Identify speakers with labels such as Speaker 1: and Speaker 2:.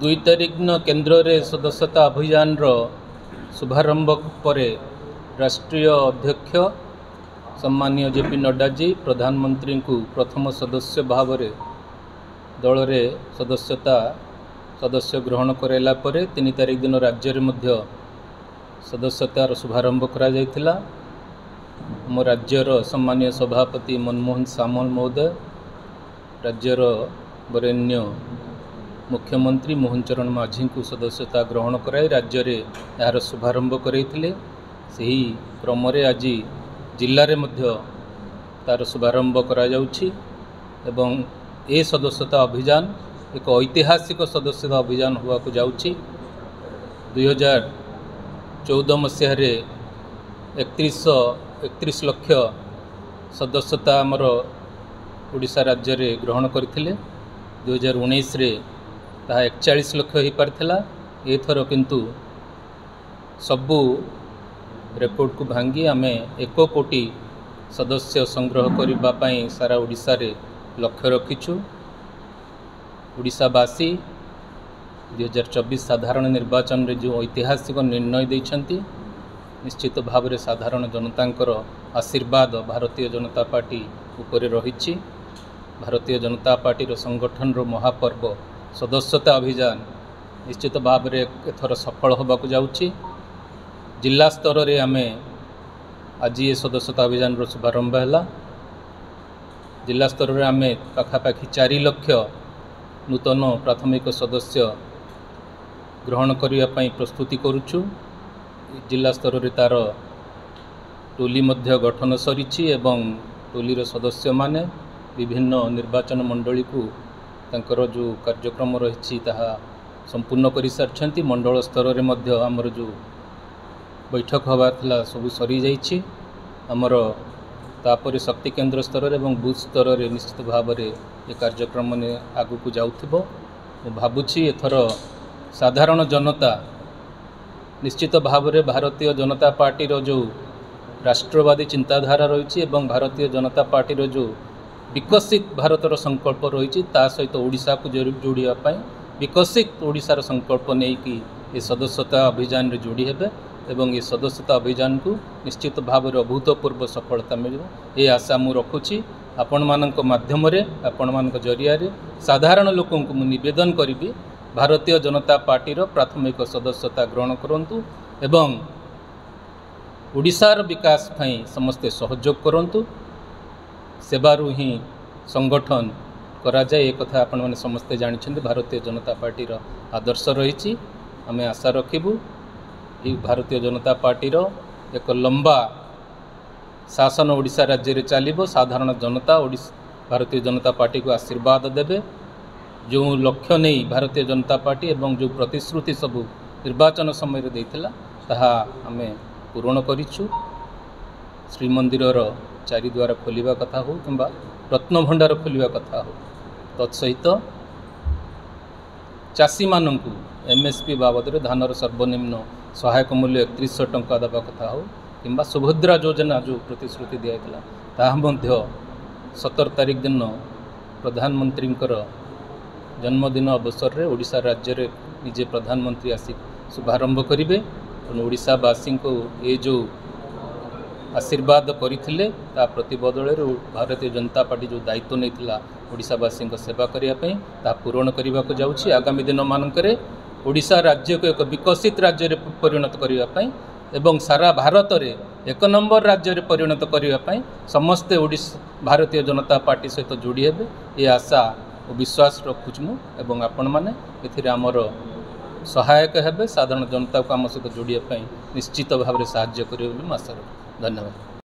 Speaker 1: 2 तारिख दिन केन्द्र में सदस्यता अभियान शुभारंभ पर राष्ट्रीय अध्यक्ष सम्मानीय जेपी नड्डा जी प्रधानमंत्री को प्रथम सदस्य भाव में दल रे सदस्य ग्रहण कराइला 3 तारिख दिन राज्य में सदस्यतार शुभारंभ करा जायथिला। मो राज्यर सम्मानीय सभापति मनमोहन सामल महोदय, राज्यर वरेण्य मुख्यमंत्री मोहन चरण माझी को सदस्यता ग्रहण कराई राज्य में यार शुभारंभ करते सही क्रम आज जिले में तार शुभारंभ करा जाउछि एवं ए सदस्यता अभियान एक ऐतिहासिक सदस्यता अभियान हुआ को जाउछि। 2014 मसीह 31 लक्ष सदस्यता आमर ओडिशा राज्य रे ग्रहण करथिले। 2019 रे ताहा 41 लक्ष हो पारथिला। एथर किंतु सबू रेकॉर्ड को भांगी आमे 1 कोटी सदस्य संग्रह करबा पई सारा ओडिशा रे लक्ष्य रखिछु। ओडिशावासी 2024 साधारण निर्वाचन रे जो ऐतिहासिक निर्णय दैछंती निश्चित भाव में साधारण जनतांकर आशीर्वाद भारतीय जनता पार्टी उपरे रही। भारतीय जनता पार्टी संगठन महापर्व सदस्यता अभियान निश्चित भाव में एथर सफल होबाकु जाउछि। जिला स्तर रे आमे आज ये सदस्यता अभियान शुभारंभ है। जिला स्तर रे आमे पाखापाखि 4 लक्ष नूतन प्राथमिक सदस्य ग्रहण करने प्रस्तुति करुछु। जिला स्तर रे तार टोली मध्य गठन सरीछि एवं टोलीर सदस्य माने विभिन्न निर्वाचन मंडली को तांकर जो कार्यक्रम रही ताहा संपूर्ण कर सारी। मंडल स्तर रे मध्य आमर जो बैठक हवा था सब सरी जाइछि। आमर तापर शक्ति केन्द्र स्तर एवं बूथ स्तर रे निश्चित भाव में ये कार्यक्रम ने आगु को जाउथिबो। भावुछि एथर साधारण जनता निश्चित भाव में भारतीय जनता पार्टी जो राष्ट्रवादी चिंताधारा रही भारतीय जनता पार्टी जो विकसित भारतर संकल्प रही सहित ओडिशा को जोड़ापी विकसित ओडिशार संकल्प नहीं कि ये सदस्यता अभियान रे जोड़ी हेबे एवं ये सदस्यता अभियान को निश्चित भाव में अभूतपूर्व सफलता मिल ये आशा मु रखुछि। आपण मानक माध्यम रे आपण मानक जरिया रे साधारण लोकों को निवेदन करी भारतीय जनता पार्टी प्राथमिक सदस्यता ग्रहण करंतु एवं ओडिशार विकास पई समस्ते सहयोग करंतु। सेवारु ही संगठन करा जाए एक कथा आपण माने समस्ते जानिछन्ते। भारतीय जनता पार्टी आदर्श रही आमे आशा रखिबु ये भारतीय जनता पार्टी एक लंबा शासन ओडिशा राज्य रे चलिबो। साधारण जनता भारतीय जनता पार्टी को आशीर्वाद देबे। जो लक्ष्य नहीं भारतीय जनता पार्टी एवं जो प्रतिश्रुति सबू निर्वाचन समय रे देइथिला ताहा आमे पूर्ण करिछु। श्रीमंदिर 4 द्वार खोलिबा कथा हो किंबा रत्न भंडार खोलिबा कथा हो तत्सहित चाषी मानंकु एमएसपी बाबद धानर सर्वनिम्न सहायक मूल्य 3100 टंका देवा कथा हो किंबा सुभद्रा योजना जो प्रतिश्रुति दिया ताहा मध्य 17 तारिख दिन प्रधानमंत्री जन्मदिन अवसर रे ओडिशा राज्य रे निजे प्रधानमंत्री आसी शुभारंभ करिवे। ओडिशावासी को ये जो आशीर्वाद करथिले ता प्रतिबदल रे भारतीय जनता पार्टी जो दायित्व नैथिला ओडिशावासी सेवा करिया पई ता पूर्ण करबा को जाउछि। आगामी दिन मानकरे ओडिशा राज्य को एक विकसित राज्य रे परिणत करिया पई एवं सारा भारत रे 1 नंबर राज्य रे परिणत करिया पई समस्ते ओडिशा भारतीय जनता पार्टी सहित जोड़ी हेबे ये आशा और विश्वास रखुछु एवं आपण माने एथिरे हमर सहायक हेबे। साधारण जनता को आम सहित जोड़िया पई निश्चित भाव में साहाय्य करिवे बोली आशा रखु। धन्यवाद।